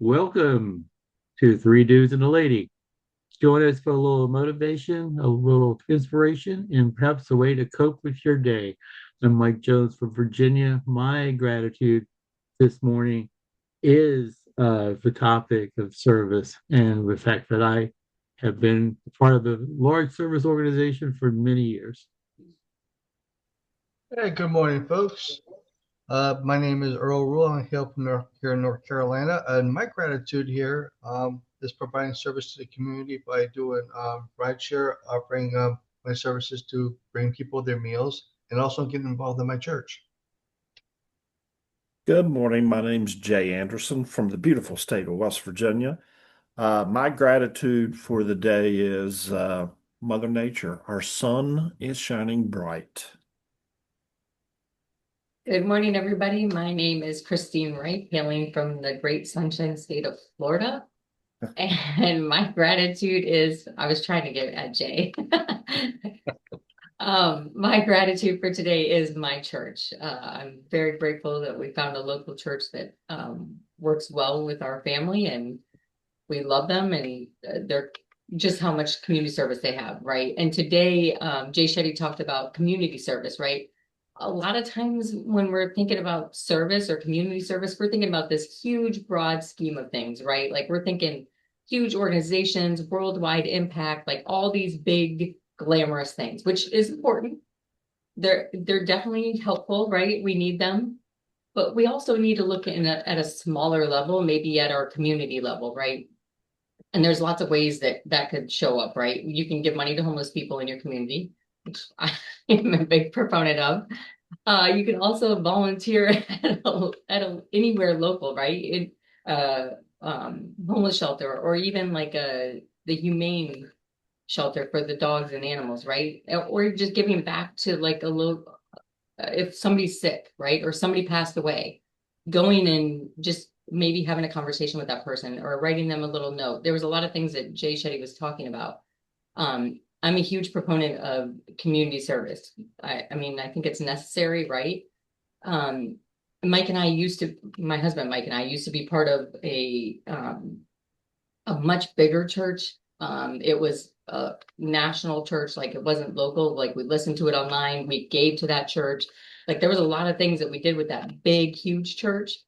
Welcome to Three Dudes and a Lady. Join us for a little motivation, a little inspiration, and perhaps a way to cope with your day. I'm Mike Jones from Virginia. My gratitude this morning is the topic of service and the fact that I have been part of a large service organization for many years. Hey, good morning, folks. My name is Earl Rule. I hail from here in North Carolina, and my gratitude here is providing service to the community by doing rideshare, offering my services to bring people their meals, and also getting involved in my church. Good morning. My name's Jay Anderson from the beautiful state of West Virginia. My gratitude for the day is Mother Nature. Our sun is shining bright. Good morning, everybody. My name is Christine Wright, hailing from the great sunshine state of Florida. And my gratitude is, I was trying to get at Jay. My gratitude for today is my church. I'm very grateful that we found a local church that works well with our family and we love them and they're just how much community service they have, right? And today, Jay Shetty talked about community service, right? A lot of times when we're thinking about service or community service, we're thinking about this huge, broad scheme of things, right? Like we're thinking huge organizations, worldwide impact, like all these big, glamorous things, which is important. They're definitely helpful, right? We need them, but we also need to look at a smaller level, maybe at our community level, right? And there's lots of ways that that could show up, right? You can give money to homeless people in your community, which I am a big proponent of. You can also volunteer anywhere local, right? In homeless shelter or even like the humane shelter for the dogs and animals, right? Or just giving back to like a little if somebody's sick, right? Or somebody passed away, going and just maybe having a conversation with that person or writing them a little note. There was a lot of things that Jay Shetty was talking about. I'm a huge proponent of community service. I mean, I think it's necessary, right? Um, Mike and I used to, my husband Mike and I used to be part of a much bigger church. It was a national church, like it wasn't local. Like we listened to it online, we gave to that church. Like there was a lot of things that we did with that big, huge church.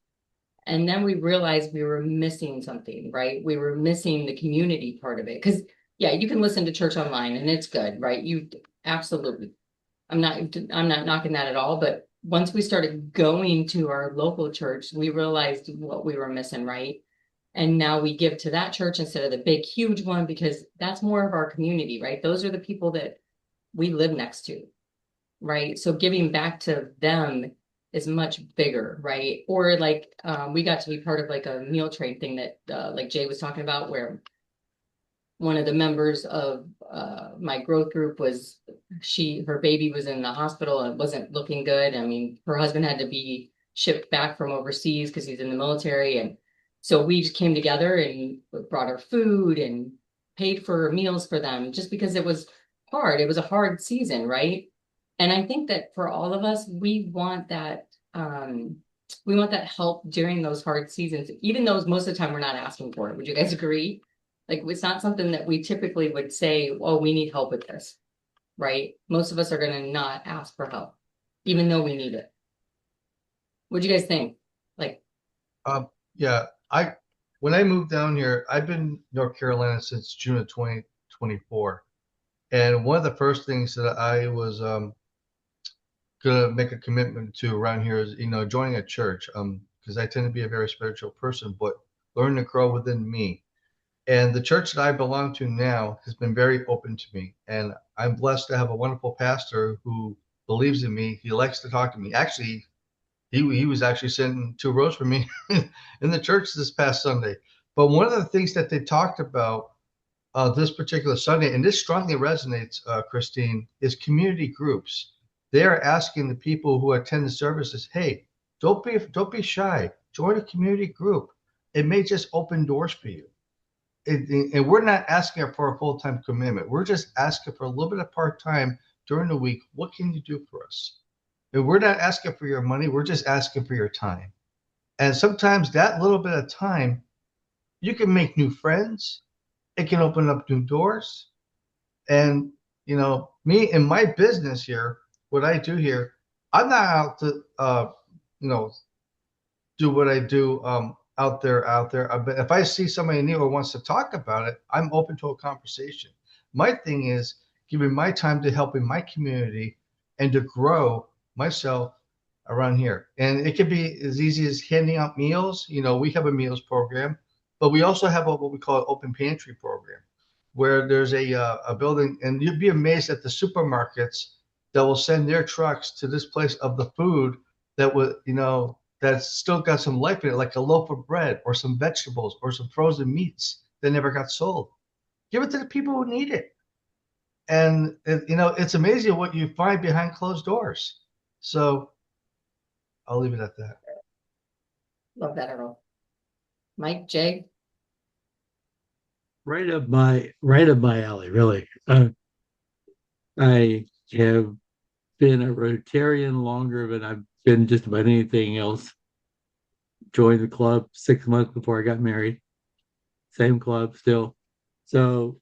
And then we realized we were missing something, right? We were missing the community part of it. Because yeah, you can listen to church online and it's good, right? You absolutely. I'm not knocking that at all, but once we started going to our local church, we realized what we were missing, right? And now we give to that church instead of the big, huge one because that's more of our community, right? Those are the people that we live next to, right? So giving back to them is much bigger, right? Or like we got to be part of like a meal train thing that like Jay was talking about, where one of the members of my growth group was her baby was in the hospital and wasn't looking good. I mean, her husband had to be shipped back from overseas because he's in the military. And so we just came together and brought her food and paid for meals for them just because it was hard. It was a hard season, right? And I think that for all of us, we want that help during those hard seasons, even though most of the time we're not asking for it. Would you guys agree? Like it's not something that we typically would say, oh, we need help with this, right? Most of us are going to not ask for help, even though we need it. What do you guys think? Like, Yeah, I when I moved down here, I've been in North Carolina since June of 2024, and one of the first things that I was gonna make a commitment to around here is joining a church because I tend to be a very spiritual person, but learn to grow within me. And the church that I belong to now has been very open to me. And I'm blessed to have a wonderful pastor who believes in me. He likes to talk to me. Actually, he was actually sitting 2 rows from me in the church this past Sunday. But one of the things that they talked about this particular Sunday, and this strongly resonates, Christine, is community groups. They are asking the people who attend the services, hey, don't be shy. Join a community group. It may just open doors for you. And we're not asking for a full-time commitment. We're just asking for a little bit of part-time during the week. What can you do for us? And we're not asking for your money. We're just asking for your time. And sometimes that little bit of time you can make new friends. It can open up new doors. And, me in my business here, what I do here, I'm not out to, you know, do what I do out there. But if I see somebody new or wants to talk about it, I'm open to a conversation. My thing is giving my time to helping my community and to grow myself around here. And it could be as easy as handing out meals. We have a meals program, but we also have what we call an open pantry program, where there's a building, and you'd be amazed at the supermarkets that will send their trucks to this place of the food that would, that's still got some life in it, like a loaf of bread or some vegetables or some frozen meats that never got sold. Give it to the people who need it. And it's amazing what you find behind closed doors. So I'll leave it at that. Love that, Earl. Mike, Jay? Right up my alley, really. I have been a Rotarian longer than I've been just about anything else. Joined the club 6 months before I got married. Same club still. So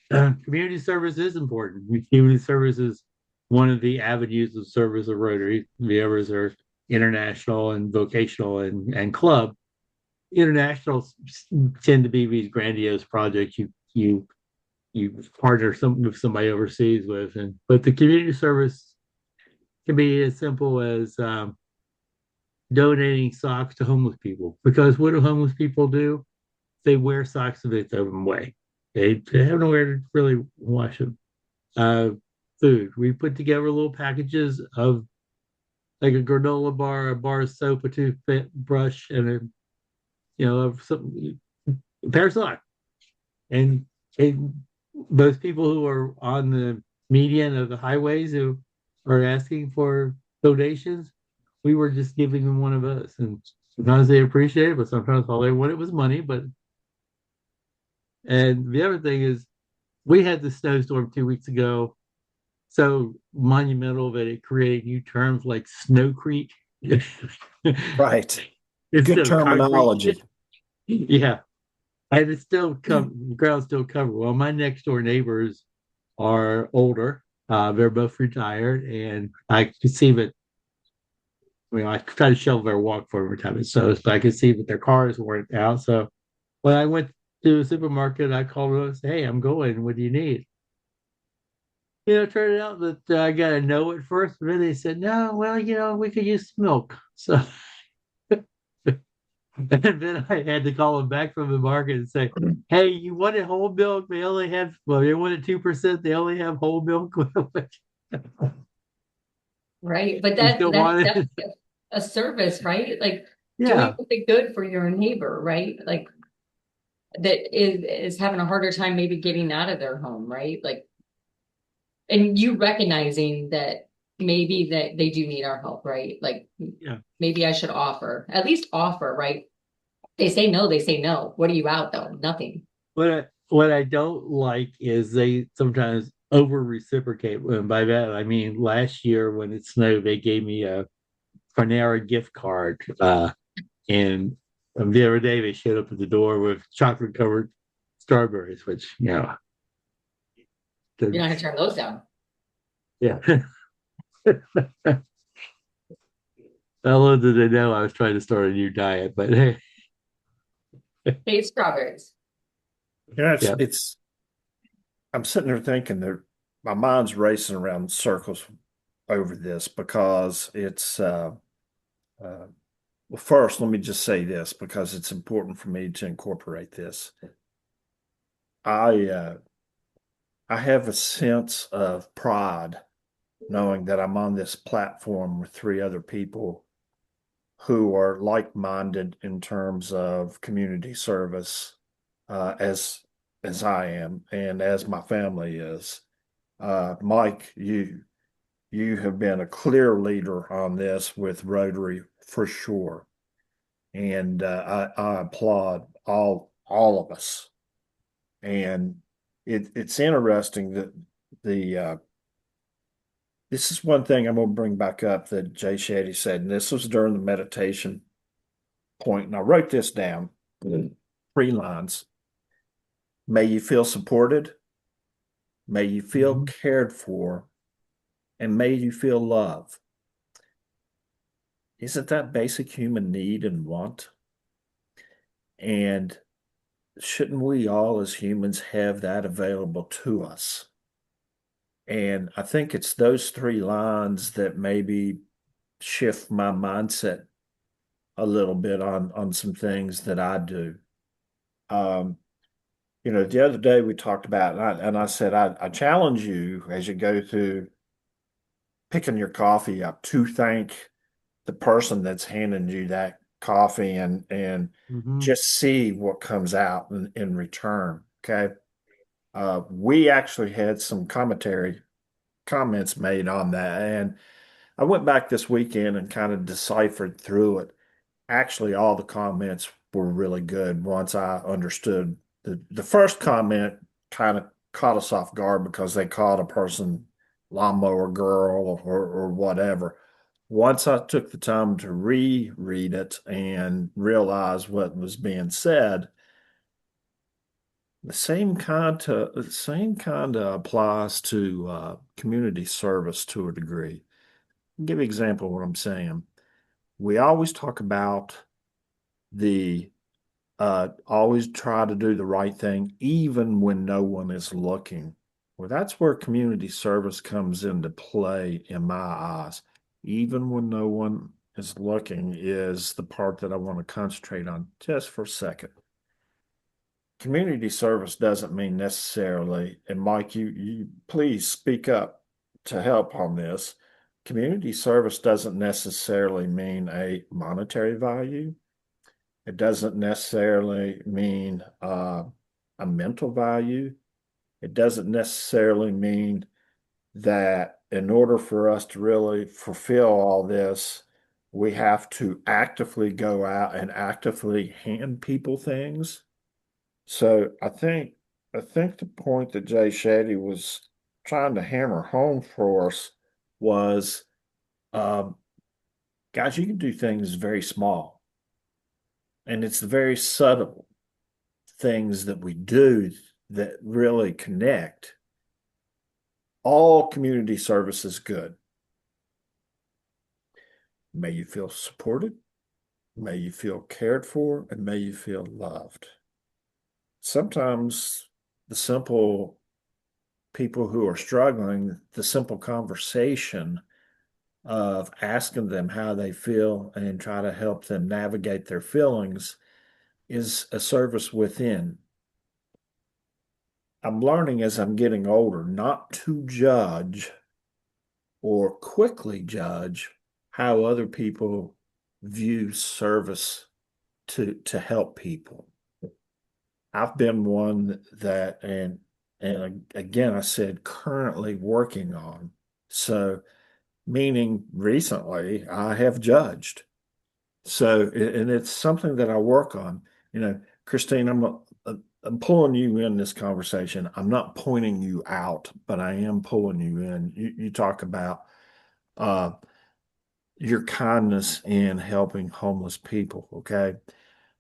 community service is important. Community service is one of the avenues of service of Rotary. The others are international and vocational and club. Internationals tend to be these grandiose projects you partner with somebody overseas with, but the community service can be as simple as donating socks to homeless people. Because what do homeless people do? They wear socks and they throw them away. They have nowhere to really wash them. Food. We put together little packages of like a granola bar, a bar of soap, a toothbrush, and a pair of socks. And those people who are on the median of the highways who are asking for donations, we were just giving them one of us. And sometimes they appreciate it, but sometimes all they wanted was money. And the other thing is, we had the snowstorm 2 weeks ago, so monumental that it created new terms like snowcrete. Right. Instead Good of concrete. terminology. Yeah. And it's still the ground's still covered. Well, my next door neighbors are older. They're both retired, and I could see that. I try to shovel their walk for them every time it snows, but I could see that their cars weren't out. So when I went to the supermarket, I called them and said, "Hey, I'm going. What do you need?" It turned out that I got a no at first, but then they said, "No, well, we could use milk." So and then I had to call them back from the market and say, "Hey, you wanted whole milk? They wanted 2%. They only have whole milk." Right. But You still want that's it? a service, right? Like doing Yeah. something good for your neighbor, right? Like that is having a harder time maybe getting out of their home, right? Like, and you recognizing that maybe that they do need our help, right? Like Yeah. maybe I should at least offer, right? They say no, they say no. What are you out though? Nothing. What I don't like is they sometimes over reciprocate. And by that I mean last year when it snowed, they gave me a Panera gift card. And the other day they showed up at the door with chocolate covered strawberries, which You're not gonna turn those down. yeah. How little did they know I was trying to start a new diet, but hey, Hey, strawberries. It's, yeah. it's, I'm sitting there thinking my mind's racing around in circles over this because well, first, let me just say this because it's important for me to incorporate this. I have a sense of pride knowing that I'm on this platform with three other people who are like-minded in terms of community service, as I am and as my family is. Mike, you have been a clear leader on this with Rotary for sure, and I applaud all of us. And it's interesting that this is one thing I'm going to bring back up that Jay Shady said, and this was during the meditation point, and I wrote this down. three lines. May you feel supported, may you feel cared for, and may you feel love. Isn't that basic human need and want? And shouldn't we all as humans have that available to us? And I think it's those three lines that maybe shift my mindset a little bit on some things that I do. Um, the other day we talked about, and I said, I challenge you as you go through picking your coffee up to thank the person that's handing you that coffee and Mhm. just see what comes out in return. Okay. We actually had some comments made on that. And I went back this weekend and kind of deciphered through it. Actually, all the comments were really good once I understood the first comment kind of caught us off guard because they called a person lawnmower girl or whatever. Once I took the time to reread it and realize what was being said, the same kind of applies to community service to a degree. I'll give you an example of what I'm saying. We always talk about the always try to do the right thing, even when no one is looking. Well, that's where community service comes into play in my eyes. Even when no one is looking is the part that I want to concentrate on just for a second. Community service doesn't mean necessarily, and Mike, you please speak up to help on this. Community service doesn't necessarily mean a monetary value. It doesn't necessarily mean a mental value. It doesn't necessarily mean that in order for us to really fulfill all this, we have to actively go out and actively hand people things. So I think the point that Jay Shetty was trying to hammer home for us was, um, guys, you can do things very small, and it's the very subtle things that we do that really connect. All community service is good. May you feel supported, may you feel cared for, and may you feel loved. Sometimes the simple people who are struggling, the simple conversation of asking them how they feel and try to help them navigate their feelings is a service within. I'm learning as I'm getting older not to judge or quickly judge how other people view service to help people. I've been one that and again I said currently working on. So meaning recently I have judged. So and it's something that I work on. Christine, I'm pulling you in this conversation. I'm not pointing you out, but I am pulling you in. You talk about uh, your kindness in helping homeless people. Okay.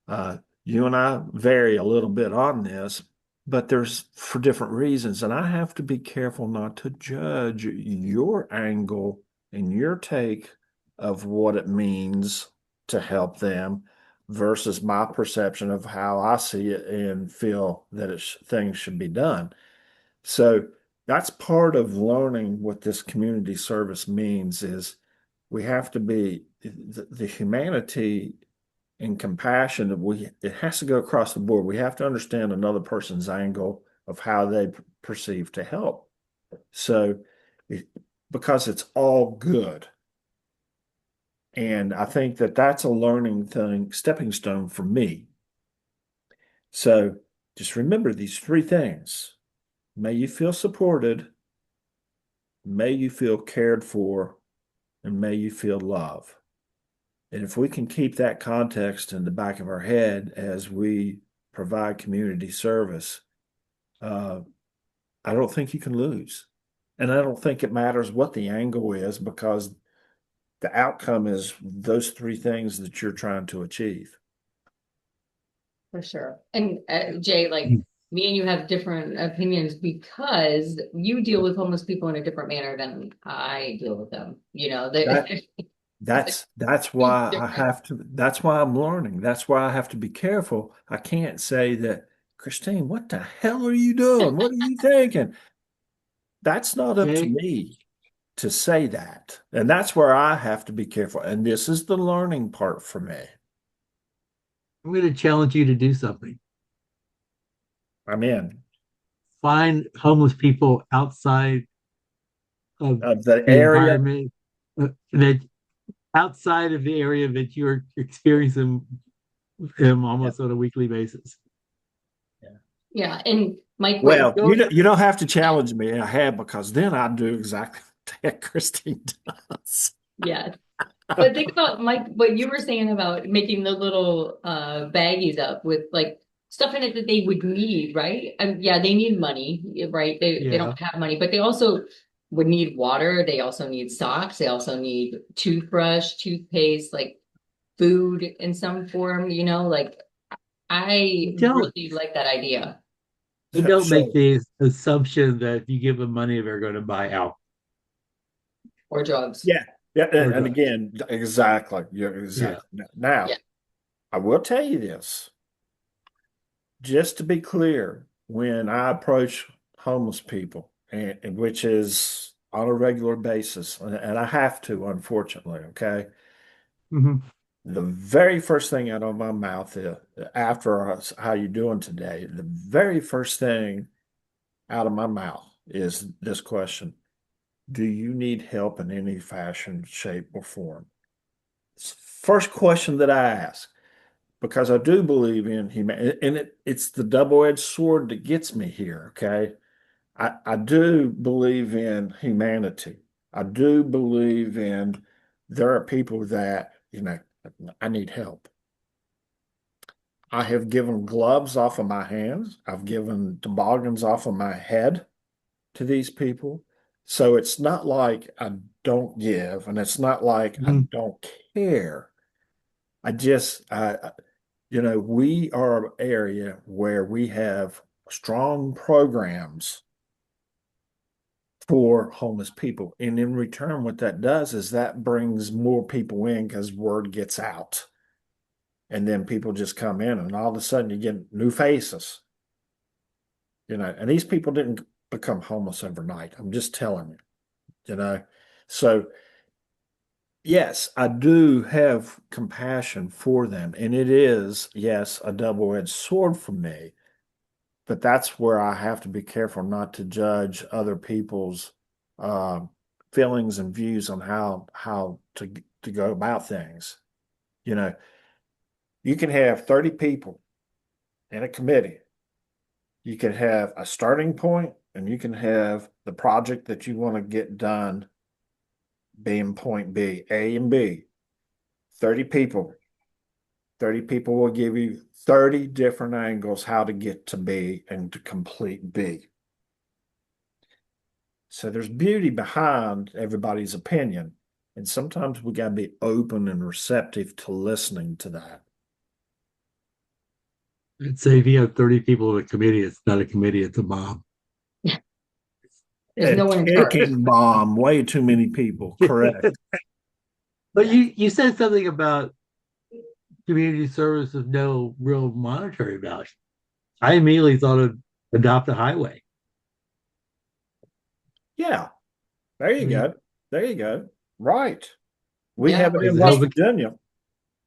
Uh, you and I vary a little bit on this, but there's for different reasons. And I have to be careful not to judge your angle and your take of what it means to help them versus my perception of how I see it and feel that things should be done. So that's part of learning what this community service means is we have to be the humanity and compassion that it has to go across the board. We have to understand another person's angle of how they perceive to help. So because it's all good. And I think that that's a learning thing, stepping stone for me. So just remember these three things. May you feel supported, may you feel cared for, and may you feel love. And if we can keep that context in the back of our head as we provide community service, I don't think you can lose. And I don't think it matters what the angle is because the outcome is those three things that you're trying to achieve. For sure. And Jay, like me and you have different opinions because you deal with homeless people in a different manner than I deal with them. You know, That they that's why I different. have to, that's why I'm learning. That's why I have to be careful. I can't say that, Christine, what the hell are you doing? What are you thinking? That's not up to Jay, me to say that. And that's where I have to be careful. And this is the learning part for me. I'm going to challenge you to do something. I'm in Find homeless people outside of of the the area. environment that outside of the area that you're experiencing them Yeah. almost on a weekly basis. Yeah. And Mike, Well, Go, you don't have to challenge me. I have, because then I do exactly what Christine does. yeah. But think about Mike, what you were saying about making the little baggies up with like stuff in it that they would need, right? And yeah, they need money, right? They yeah. don't have money, but they also would need water. They also need socks. They also need toothbrush, toothpaste, like food in some form, you know, like I Don't really like that idea. don't make So, the assumption that if you give them money, they're going to buy out Or drugs. yeah, yeah, or and drugs. again, exactly, yeah, Yeah. exactly. Now, Yeah. I will tell you this, just to be clear, when I approach homeless people, and which is on a regular basis, and I have to, unfortunately, okay, Mhm. the very first thing out of my mouth is, after how you doing today, the very first thing out of my mouth is this question: do you need help in any fashion, shape, or form? It's the first question that I ask, because I do believe in humanity, and it's the double-edged sword that gets me here. Okay. I do believe in humanity. I do believe in, there are people that, I need help. I have given gloves off of my hands. I've given toboggans off of my head to these people. So it's not like I don't give, and it's not like I Mhm. don't care. I just, we are an area where we have strong programs for homeless people. And in return, what that does is that brings more people in because word gets out. And then people just come in, and all of a sudden you get new faces, and these people didn't become homeless overnight. I'm just telling you, you know. So yes, I do have compassion for them. And it is, yes, a double-edged sword for me. But that's where I have to be careful not to judge other people's uh, feelings and views on how to go about things. You know, you can have 30 people in a committee. You can have a starting point, and you can have the project that you want to get done being point B, A and B. 30 people. 30 people will give you 30 different angles how to get to B and to complete B. So there's beauty behind everybody's opinion. And sometimes we got to be open and receptive to listening to that. I'd say if you have 30 people in a committee, it's not a committee, it's a mob. There's A no one in charge. ticking bomb, way too many people. Correct. But you said something about community service with no real monetary value. I immediately thought of adopt a highway. Yeah. There I you mean, go. There you go. Right. We Yeah. have it does in it West help? Virginia.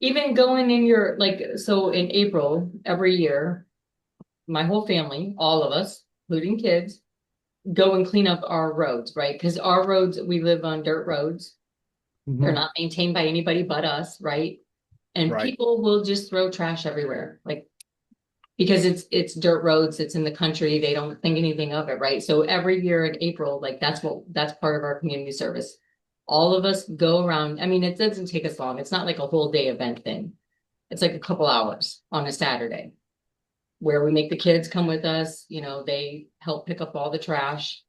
Even going in your like so in April every year, my whole family, all of us, including kids, go and clean up our roads, right? Because our roads, we live on dirt roads. They're Mhm. not maintained by anybody but us, right? And Right. people will just throw trash everywhere, like because it's dirt roads, it's in the country, they don't think anything of it, right? So every year in April, like that's part of our community service. All of us go around. I mean, it doesn't take us long. It's not like a whole day event thing. It's like a couple hours on a Saturday where we make the kids come with us, they help pick up all the trash.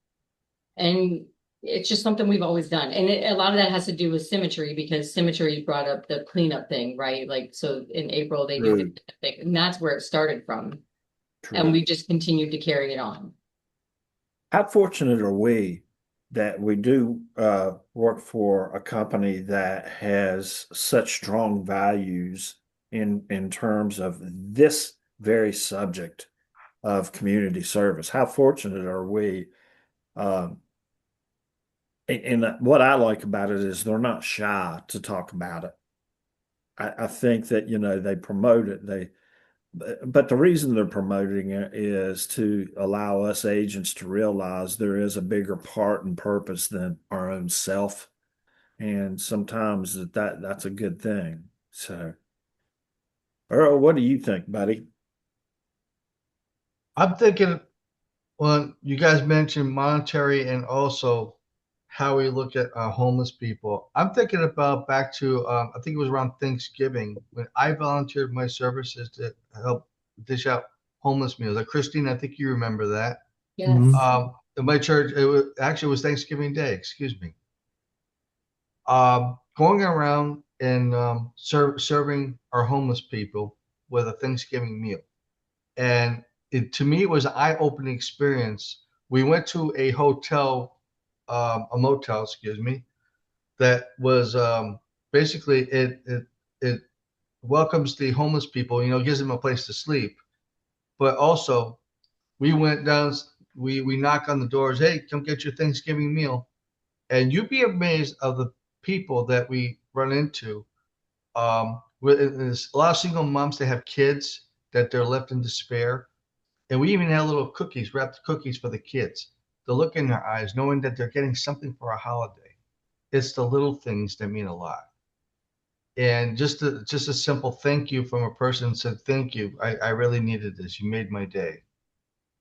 And it's just something we've always done. And a lot of that has to do with Symmetry because Symmetry brought up the cleanup thing, right? Like, so in April they do the True. cleanup thing, and that's where it started from. And True. we just continued to carry it on. How fortunate are we that we do work for a company that has such strong values in terms of this very subject of community service? How fortunate are we? Um, and what I like about it is they're not shy to talk about it. I think that, they promote it. But the reason they're promoting it is to allow us agents to realize there is a bigger part and purpose than our own self. And sometimes that's a good thing. So, Earl, what do you think, buddy? I'm thinking, well, you guys mentioned monetary and also how we look at homeless people. I'm thinking about back to, I think it was around Thanksgiving when I volunteered my services to help dish out homeless meals. Christine, I think you remember that. Yes. In my church, it was Thanksgiving Day, excuse me. Going around and serving our homeless people with a Thanksgiving meal. And to me, it was an eye-opening experience. We went to a motel, excuse me, that was basically it welcomes the homeless people, gives them a place to sleep. But also, we went down, we knock on the doors, hey, come get your Thanksgiving meal. And you'd be amazed of the people that we run into. There's a lot of single moms that have kids that they're left in despair. And we even had little cookies, wrapped cookies for the kids. The look in their eyes, knowing that they're getting something for a holiday. It's the little things that mean a lot. And just a simple thank you from a person said, thank you. I really needed this. You made my day.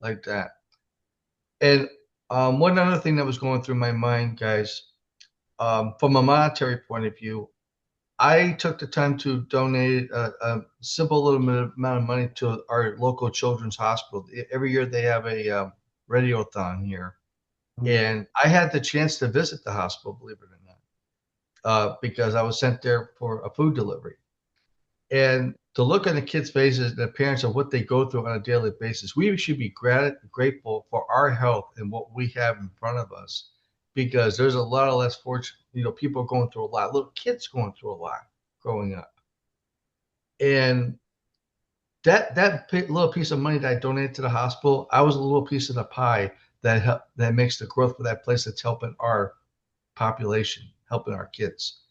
Like that. And one other thing that was going through my mind, guys, from a monetary point of view, I took the time to donate a simple little amount of money to our local children's hospital. Every year they have a radiothon here. And I had the chance to visit the hospital, believe it or not, because I was sent there for a food delivery. And to look at the kids' faces, the parents of what they go through on a daily basis, we should be grateful for our health and what we have in front of us, because there's a lot of less fortunate, people going through a lot, little kids going through a lot growing up. And that little piece of money that I donated to the hospital, I was a little piece of the pie that makes the growth for that place that's helping our population, helping our kids.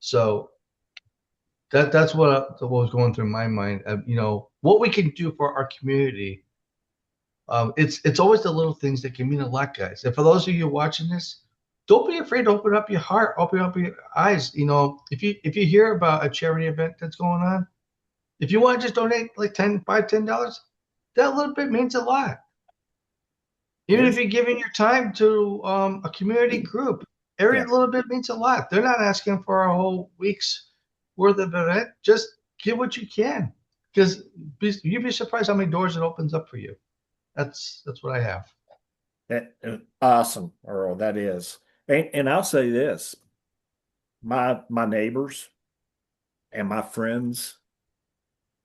So that's what was going through my mind. What we can do for our community. It's always the little things that can mean a lot, guys. And for those of you watching this, don't be afraid to open up your heart, open up your eyes. If you hear about a charity event that's going on, if you want to just donate like $10, that little bit means a lot. Even if you're giving your time to a community group, every little bit means a lot. They're not asking for a whole week's worth of event. Just give what you can, because you'd be surprised how many doors it opens up for you. That's what I have. Awesome, Earl. That is, and I'll say this: my neighbors and my friends.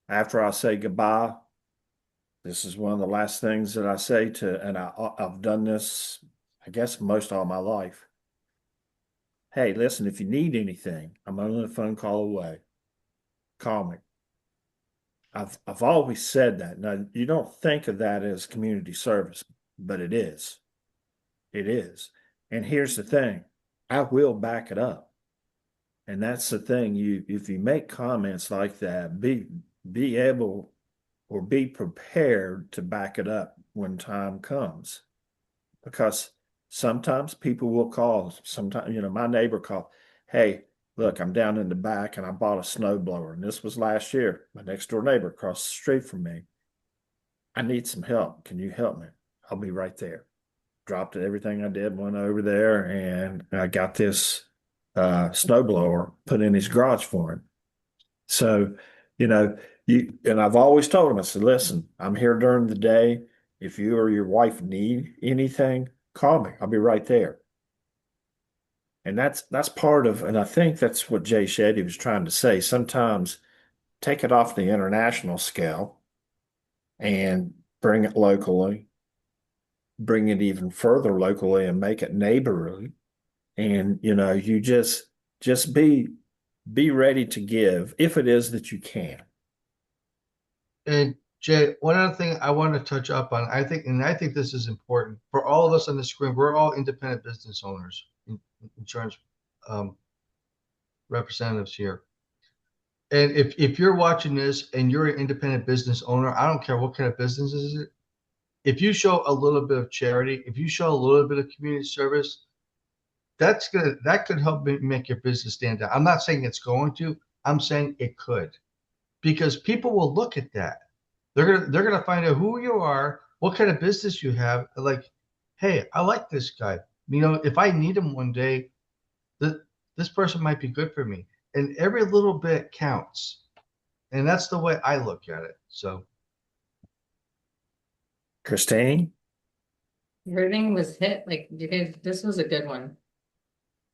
After I say goodbye, this is one of the last things that I say to, and I've done this, I guess, most all my life. Hey, listen, if you need anything, I'm only a phone call away. Call me. I've always said that. Now, you don't think of that as community service, but it is. It is. And here's the thing, I will back it up. And that's the thing, if you make comments like that, be able or be prepared to back it up when time comes. Because sometimes people will call. Sometimes, my neighbor called, hey, look, I'm down in the back and I bought a snowblower. And this was last year. My next door neighbor across the street from me. I need some help. Can you help me? I'll be right there. Dropped everything I did, went over there, and I got this snowblower put in his garage for him. So, and I've always told him, I said, listen, I'm here during the day. If you or your wife need anything, call me. I'll be right there. And that's part of, and I think that's what Jay Shetty was trying to say. Sometimes take it off the international scale and bring it locally, bring it even further locally and make it neighborly. And you just be ready to give if it is that you can. And Jay, one other thing I want to touch up on, I think this is important for all of us on the screen. We're all independent business owners, insurance um, representatives here. And if you're watching this and you're an independent business owner, I don't care what kind of business is it. If you show a little bit of charity, if you show a little bit of community service, that could help make your business stand out. I'm not saying it's going to. I'm saying it could, because people will look at that. They're gonna find out who you are, what kind of business you have. Like, hey, I like this guy. If I need him one day, this person might be good for me. And every little bit counts. And that's the way I look at it. So, Christine? Everything was hit. Like, you guys, this was a good one.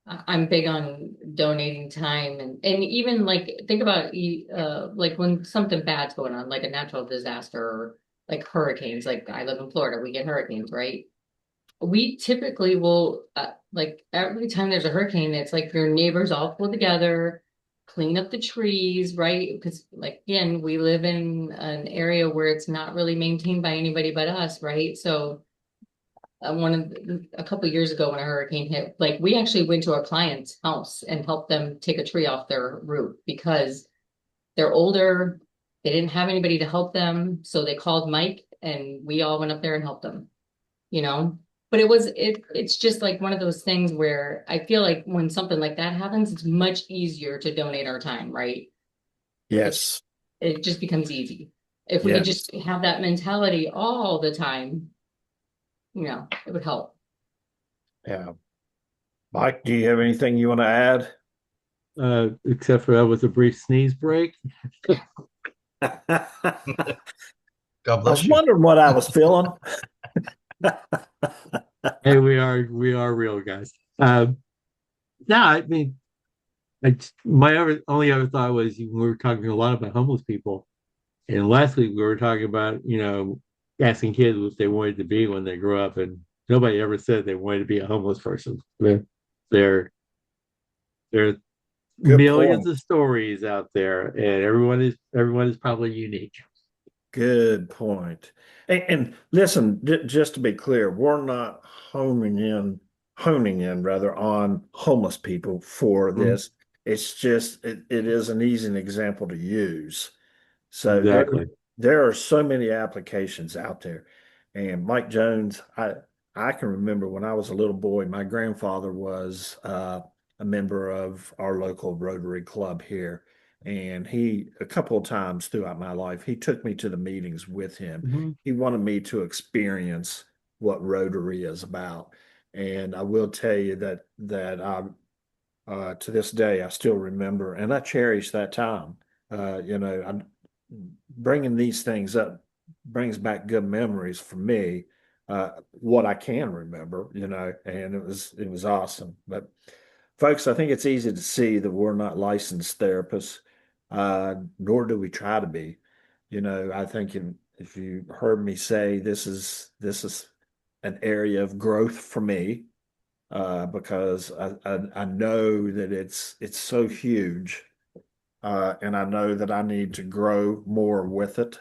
I'm big on donating time and even like think about like when something bad's going on, like a natural disaster or like hurricanes. Like I live in Florida, we get hurricanes, right? We typically will like every time there's a hurricane, it's like your neighbors all pull together, clean up the trees, right? Because like again, we live in an area where it's not really maintained by anybody but us, right? So a couple years ago when a hurricane hit, like we actually went to a client's house and helped them take a tree off their roof because they're older, they didn't have anybody to help them, so they called Mike and we all went up there and helped them, you know. But it's just like one of those things where I feel like when something like that happens, it's much easier to donate our time, right? Yes. It just becomes easy. If we could Yes. just have that mentality all the time, it would help. Yeah. Mike, do you have anything you want to add? Except for that was a brief sneeze break. God I bless was you. wondering what I was feeling. Hey, we are real guys. No, I mean, my only other thought was we were talking a lot about homeless people, and last week we were talking about asking kids what they wanted to be when they grew up, and nobody ever said they wanted to be a homeless person. There, there are Good millions point. of stories out there, and everyone is probably unique. Good point. And listen, just to be clear, we're not honing in rather on homeless people for Mhm. this. It's just it is an easy example to use. So Exactly. there are so many applications out there. And Mike Jones, I can remember when I was a little boy, my grandfather was a member of our local Rotary Club here. And he, a couple of times throughout my life, he took me to the meetings with him. Mhm. He wanted me to experience what Rotary is about. And I will tell you that I to this day, I still remember, and I cherish that time. I'm bringing these things up brings back good memories for me. What I can remember, and it was awesome. But folks, I think it's easy to see that we're not licensed therapists, nor do we try to be. I think if you heard me say this is an area of growth for me because I know that it's so huge, and I know that I need to grow more with it.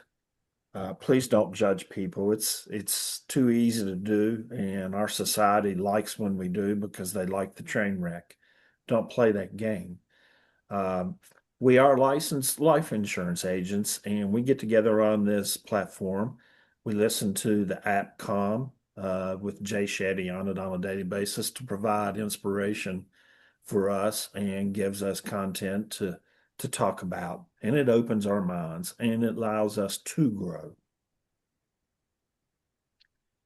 Please don't judge people. It's too easy to do, and our society likes when we do because they like the train wreck. Don't play that game. Um, we are licensed life insurance agents, and we get together on this platform. We listen to the app Calm with Jay Shetty on it on a daily basis to provide inspiration for us and gives us content to talk about. And it opens our minds and it allows us to grow.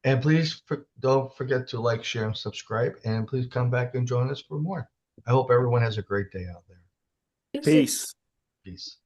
And please don't forget to like, share, and subscribe. And please come back and join us for more. I hope everyone has a great day out there. Peace. Peace.